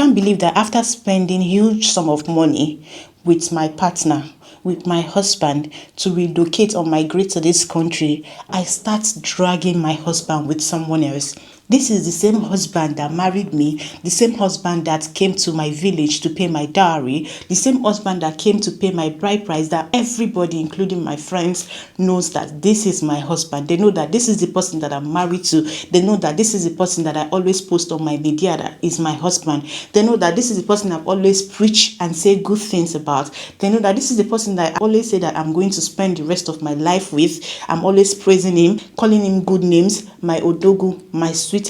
can't believe that after spending huge sum of money with my partner, with my husband, to relocate or migrate to this country, I start dragging my husband with someone else. This is the same husband that married me, the same husband that came to my village to pay my dowry, the same husband that came to pay my bride price, that everybody, including my friends, knows that this is my husband. They know that this is the person that I'm married to. They know that this is the person that I always post on my media that is my husband. They know that this is the person I've always preached and say good things about. They know that this is the person that I always say that I'm going to spend the rest of my life with. I'm always praising him, calling him good names, my odogu, my sweetheart,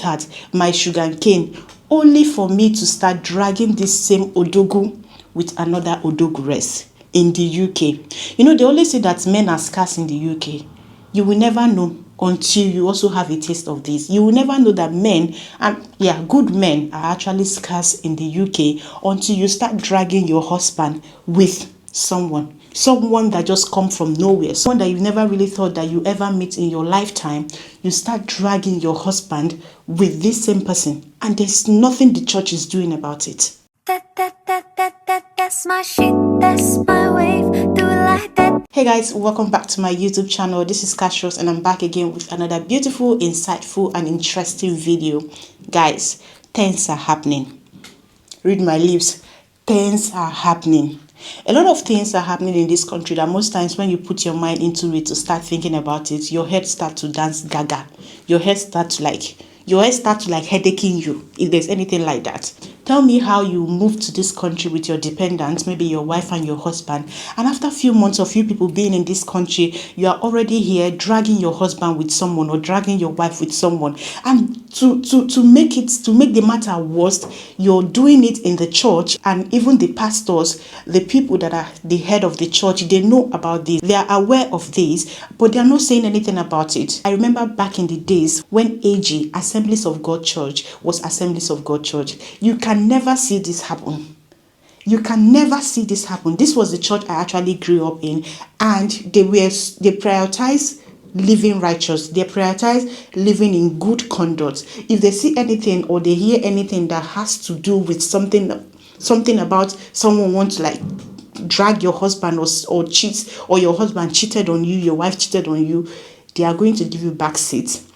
my sugar cane, only for me to start dragging this same odogu with another odogu in the UK. You know, they always say that men are scarce in the UK. You will never know until you also have a taste of this. You will never know that men, and good men are actually scarce in the UK until you start dragging your husband with someone that just come from nowhere, someone that you never really thought that you ever meet in your lifetime. You start dragging your husband with this same person, and there's nothing the church is doing about it. That's my shit, that's my wave, do it like that. Hey guys, welcome back to my YouTube channel. This is Kash Fam, and I'm back again with another beautiful, insightful and interesting video. Guys, things are happening. Read my lips. Things are happening. A lot of things are happening in this country that most times when you put your mind into it to start thinking about it, your head starts to dance gaga. Your head starts to like headaching you, if there's anything like that. Tell me how you moved to this country with your dependents, maybe your wife and your husband, and after a few months of you people being in this country, you are already here dragging your husband with someone or dragging your wife with someone. And to make the matter worse, you're doing it in the church, and even the pastors, the people that are the head of the church, they know about this. They are aware of this, but they are not saying anything about it. I remember back in the days when AG, Assemblies of God Church, was Assemblies of God Church. You can never see this happen. You can never see this happen. This was the church I actually grew up in, and they prioritize living righteous. They prioritize living in good conduct. If they see anything or they hear anything that has to do with something about someone wants to like drag your husband or cheat, or your husband cheated on you, your wife cheated on you, they are going to give you back seats.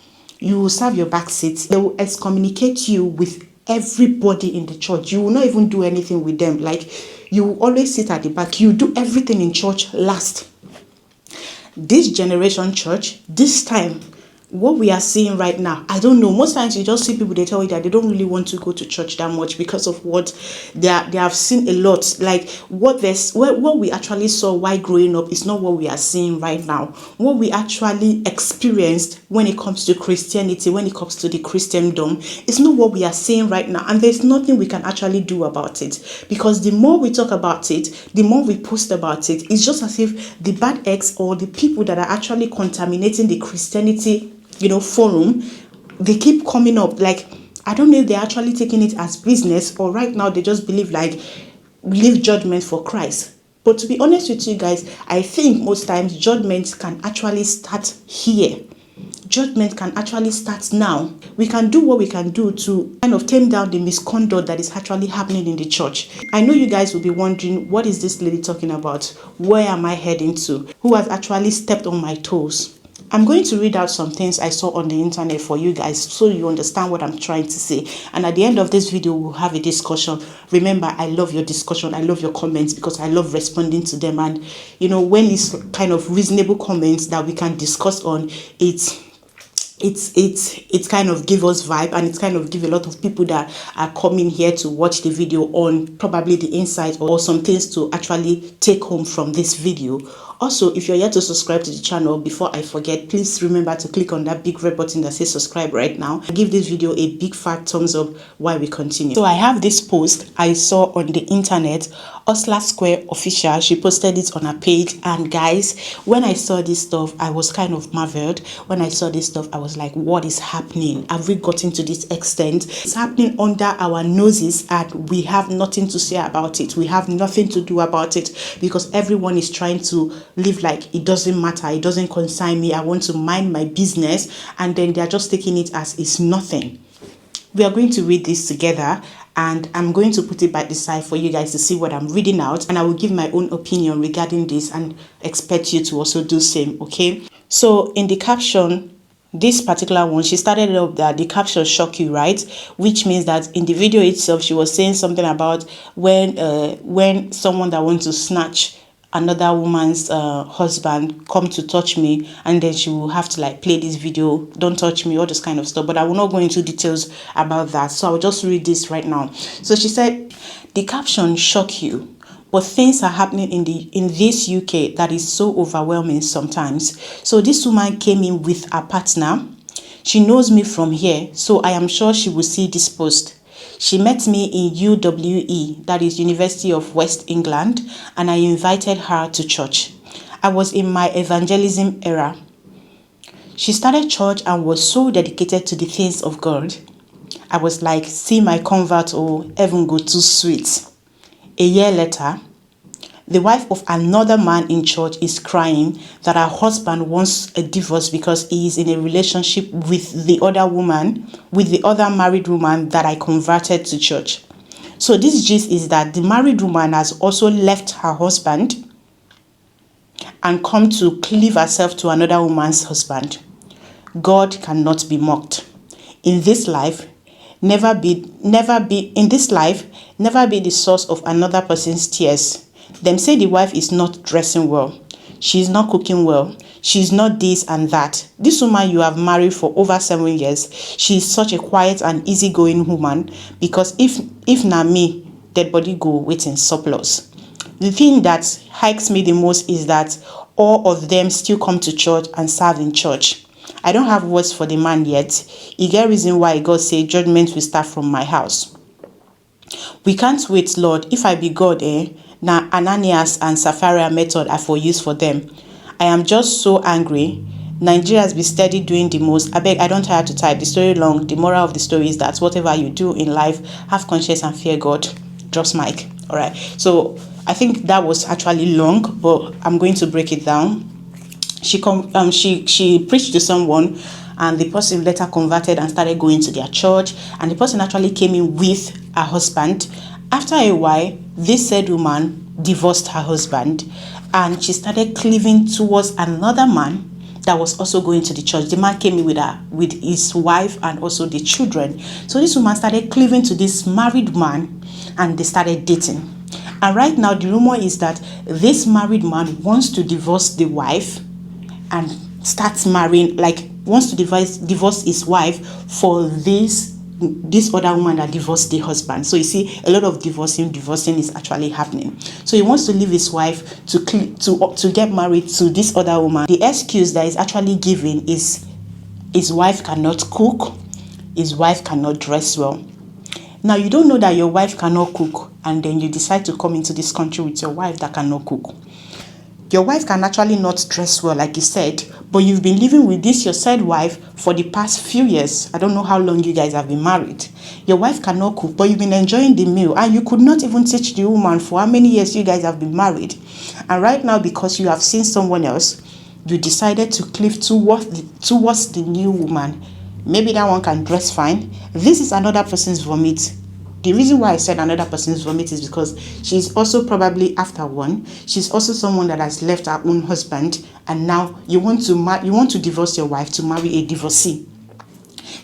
You will serve your back seats. They will excommunicate you with everybody in the church. You will not even do anything with them. Like, you will always sit at the back. You do everything in church last. This generation church, this time, what we are seeing right now, I don't know. Most times you just see people, they tell you that they don't really want to go to church that much because of what they have seen a lot. Like what we actually saw while growing up is not what we are seeing right now. What we actually experienced when it comes to Christianity, when it comes to the Christendom, is not what we are seeing right now. And there's nothing we can actually do about it, because the more we talk about it, the more we post about it. It's just as if the bad eggs or the people that are actually contaminating the Christianity forum, they keep coming up. Like, I don't know if they're actually taking it as business, or right now they just believe like leave judgment for Christ. But to be honest with you guys, I think most times judgment can actually start here. Judgment can actually start now. We can do what we can do to kind of tame down the misconduct that is actually happening in the church. I know you guys will be wondering, what is this lady talking about? Where am I heading to? Who has actually stepped on my toes? I'm going to read out some things I saw on the internet for you guys so you understand what I'm trying to say. And at the end of this video, we'll have a discussion. Remember, I love your discussion. I love your comments because I love responding to them. And, when it's kind of reasonable comments that we can discuss on, it's kind of give us vibe, and it's kind of give a lot of people that are coming here to watch the video on probably the insight or some things to actually take home from this video. Also, if you're yet to subscribe to the channel, before I forget, please remember to click on that big red button that says subscribe right now. Give this video a big fat thumbs up while we continue. So I have this post I saw on the internet. Osla Square Official, she posted it on her page, and guys, when I saw this stuff, I was kind of marveled. When I saw this stuff, I was like, what is happening? Have we gotten to this extent? It's happening under our noses, and we have nothing to say about it. We have nothing to do about it, because everyone is trying to live like it doesn't matter, it doesn't concern me, I want to mind my business, and then they're just taking it as it's nothing. We are going to read this together, and I'm going to put it by the side for you guys to see what I'm reading out, and I will give my own opinion regarding this and expect you to also do same, okay? So in the caption, this particular one, she started it up that the caption shock you, right? Which means that in the video itself, she was saying something about when someone that wants to snatch another woman's husband come to touch me, and then she will have to like play this video, don't touch me, all this kind of stuff. But I will not go into details about that, so I'll just read this right now. So she said, the caption shock you, but things are happening in this UK that is so overwhelming sometimes. So this woman came in with a partner. She knows me from here, so I am sure she will see this post. She met me in UWE, that is University of West England, and I invited her to church. I was in my evangelism era. She started church and was so dedicated to the things of God. I was like, see my convert, oh, heaven go too sweet. A year later, the wife of another man in church is crying that her husband wants a divorce because he is in a relationship with the other woman, with the other married woman that I converted to church. So this gist is that the married woman has also left her husband and come to cleave herself to another woman's husband. God cannot be mocked. In this life, never be the source of another person's tears. Them say the wife is not dressing well. She's not cooking well. She's not this and that. This woman you have married for over 7 years, she's such a quiet and easygoing woman, because if na me, dead body go waiting surplus. The thing that hikes me the most is that all of them still come to church and serve in church. I don't have words for the man yet. You get reason why God say judgment will start from my house. We can't wait, Lord. If I be God, now Ananias and Sapphira method I for use for them. I am just so angry. Nigeria has been steady doing the most. I beg, I don't tire to type. The story long. The moral of the story is that whatever you do in life, have conscience and fear God. Drops mic. All right. So I think that was actually long, but I'm going to break it down. She preached to someone, and the person later converted and started going to their church, and the person actually came in with her husband. After a while, this said woman divorced her husband, and she started cleaving towards another man that was also going to the church. The man came in with his wife and also the children. So this woman started cleaving to this married man, and they started dating. And right now, the rumor is that this married man wants to divorce the wife and starts marrying, like wants to divorce his wife for this other woman that divorced the husband. So you see, a lot of divorcing is actually happening. So he wants to leave his wife to get married to this other woman. The excuse that is actually given is his wife cannot cook, his wife cannot dress well. Now you don't know that your wife cannot cook, and then you decide to come into this country with your wife that cannot cook. Your wife can actually not dress well, like you said, but you've been living with this your said wife for the past few years. I don't know how long you guys have been married. Your wife cannot cook, but you've been enjoying the meal, and you could not even teach the woman for how many years you guys have been married. And right now, because you have seen someone else, you decided to cleave towards the new woman. Maybe that one can dress fine. This is another person's vomit. The reason why I said another person's vomit is because she's also probably after one. She's also someone that has left her own husband, and now you want to divorce your wife to marry a divorcee.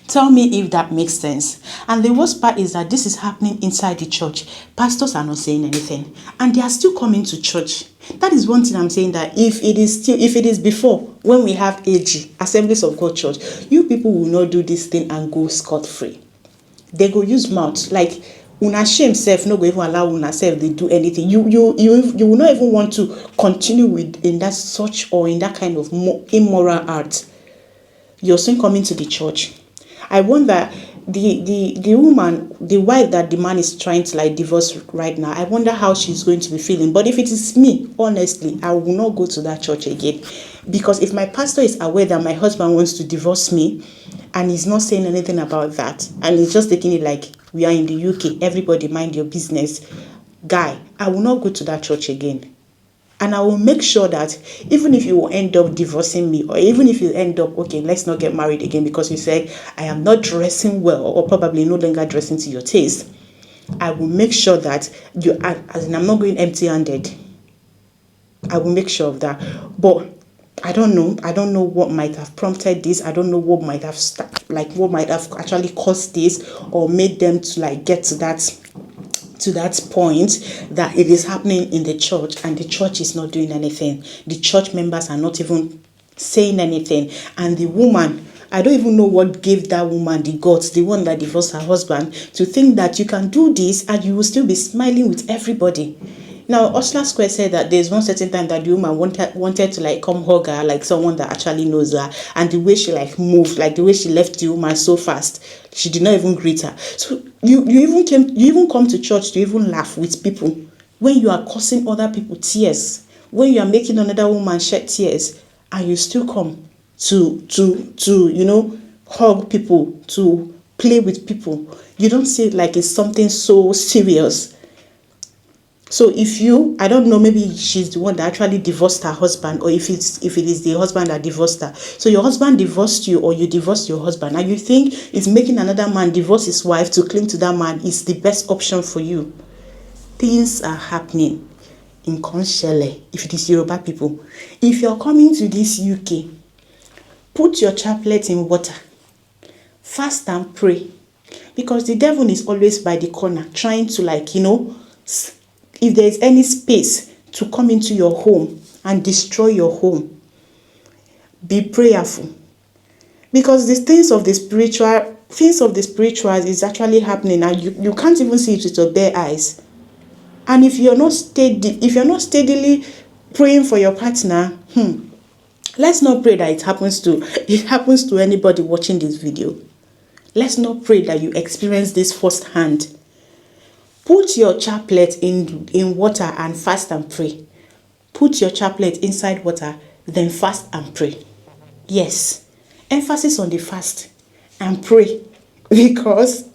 Tell me if that makes sense. And the worst part is that this is happening inside the church. Pastors are not saying anything, and they are still coming to church. That is one thing I'm saying, that if it is before, when we have AG, Assemblies of God Church, you people will not do this thing and go scot-free. They go use mouth, like una shame self, no go even allow una self they do anything. You will not even want to continue with in that such or in that kind of immoral art. You're soon coming to the church. I wonder, the woman, the wife that the man is trying to like divorce right now, I wonder how she's going to be feeling. But if it is me, honestly, I will not go to that church again, because if my pastor is aware that my husband wants to divorce me and he's not saying anything about that, and he's just taking it like we are in the UK, everybody mind your business, guy, I will not go to that church again. And I will make sure that even if you will end up divorcing me, or even if you end up, okay, let's not get married again because you say I am not dressing well, or probably no longer dressing to your taste, I will make sure that you, as in I'm not going empty-handed. I will make sure of that. But I don't know. I don't know what might have prompted this. I don't know what might have what might have actually caused this or made them to like get to that point that it is happening in the church and the church is not doing anything. The church members are not even saying anything. And the woman, I don't even know what gave that woman the guts, the one that divorced her husband, to think that you can do this and you will still be smiling with everybody. Now, Osla Square said that there's one certain time that the woman wanted to like come hug her, like someone that actually knows her, and the way she like moved, like the way she left the woman so fast, she did not even greet her. So you even come to church to even laugh with people when you are causing other people tears, when you are making another woman shed tears, and you still come to hug people, to play with people. You don't see it like it's something so serious. So if you, I don't know, maybe she's the one that actually divorced her husband, or if it is the husband that divorced her. So your husband divorced you, or you divorced your husband, and you think it's making another man divorce his wife to cling to that man is the best option for you. Things are happening in Konshele, if it is Yoruba people. If you're coming to this UK, put your chaplet in water, fast and pray, because the devil is always by the corner trying to if there is any space to come into your home and destroy your home. Be prayerful, because the things of the spiritual is actually happening, and you can't even see it with your bare eyes. And if you're not steadily praying for your partner, let's not pray that it happens to anybody watching this video. Let's not pray that you experience this firsthand. Put your chaplet in water and fast and pray. Put your chaplet inside water, then fast and pray. Yes, emphasis on the fast and pray, because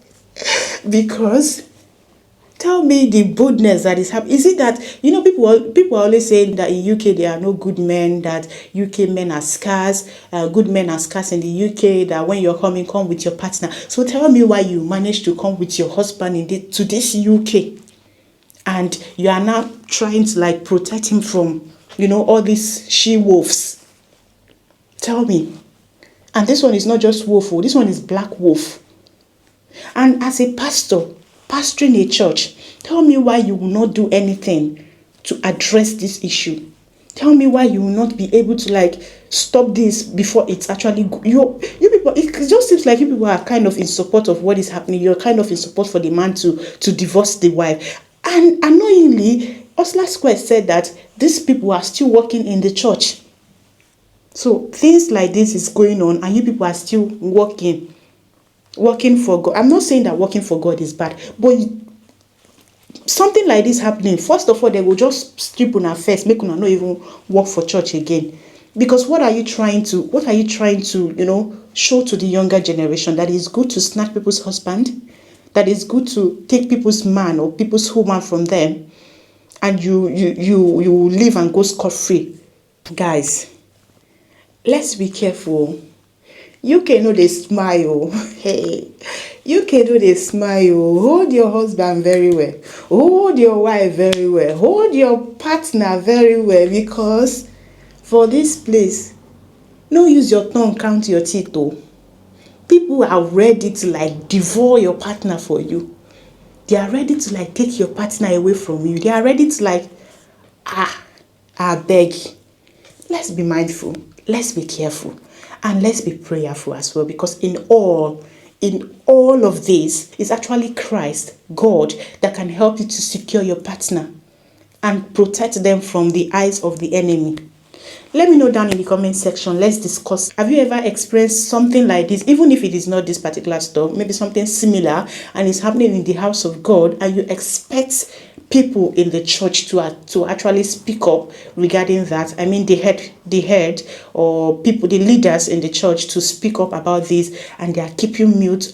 tell me the boldness that is happening. Is it that, people are always saying that in UK there are no good men, that UK men are scarce, good men are scarce in the UK, that when you're coming, come with your partner. So tell me why you managed to come with your husband to this UK, and you are now trying to protect him from, all these she-wolves. Tell me. And this one is not just wolf, this one is black wolf. And as a pastor, pastoring a church, tell me why you will not do anything to address this issue. Tell me why you will not be able to stop this before it's actually you people. It just seems like you people are kind of in support of what is happening. You're kind of in support for the man to divorce the wife. And annoyingly, Osla Square said that these people are still working in the church. So things like this is going on, and you people are still working for God. I'm not saying that working for God is bad, but something like this happening, first of all, they will just strip on our face, make una not even work for church again. Because what are you trying to show to the younger generation? That it's good to snatch people's husband, that it's good to take people's man or people's woman from them, and you live and go scot-free. Guys, let's be careful. UK know they smile. Hey, UK know they smile. Hold your husband very well. Hold your wife very well. Hold your partner very well, because for this place, no use your tongue count your teeth though. People are ready to devour your partner for you. They are ready to take your partner away from you. They are ready to I beg. Let's be mindful. Let's be careful. And let's be prayerful as well, because in all of this, it's actually Christ, God, that can help you to secure your partner and protect them from the eyes of the enemy. Let me know down in the comment section. Let's discuss. Have you ever experienced something like this, even if it is not this particular stuff, maybe something similar, and it's happening in the house of God, and you expect people in the church to actually speak up regarding that? I mean, the head or people, the leaders in the church, to speak up about this, and they are keeping mute,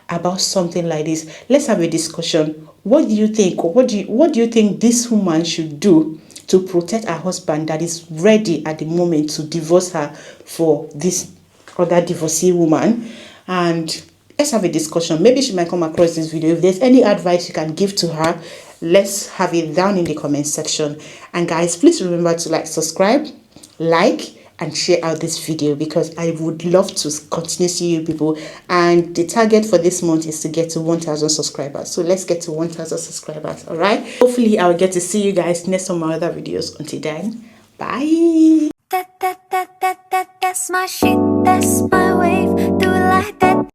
about something like this. Let's have a discussion. What do you think? Or what do you think this woman should do to protect her husband that is ready at the moment to divorce her for this other divorcee woman? And let's have a discussion. Maybe she might come across this video. If there's any advice you can give to her, let's have it down in the comment section. And guys, please remember to subscribe, and share out this video, because I would love to continue seeing you people. And the target for this month is to get to 1,000 subscribers. So let's get to 1,000 subscribers. All right, hopefully I'll get to see you guys next on my other videos. Until then, bye. That's my shit, that's my wave. Do it like that.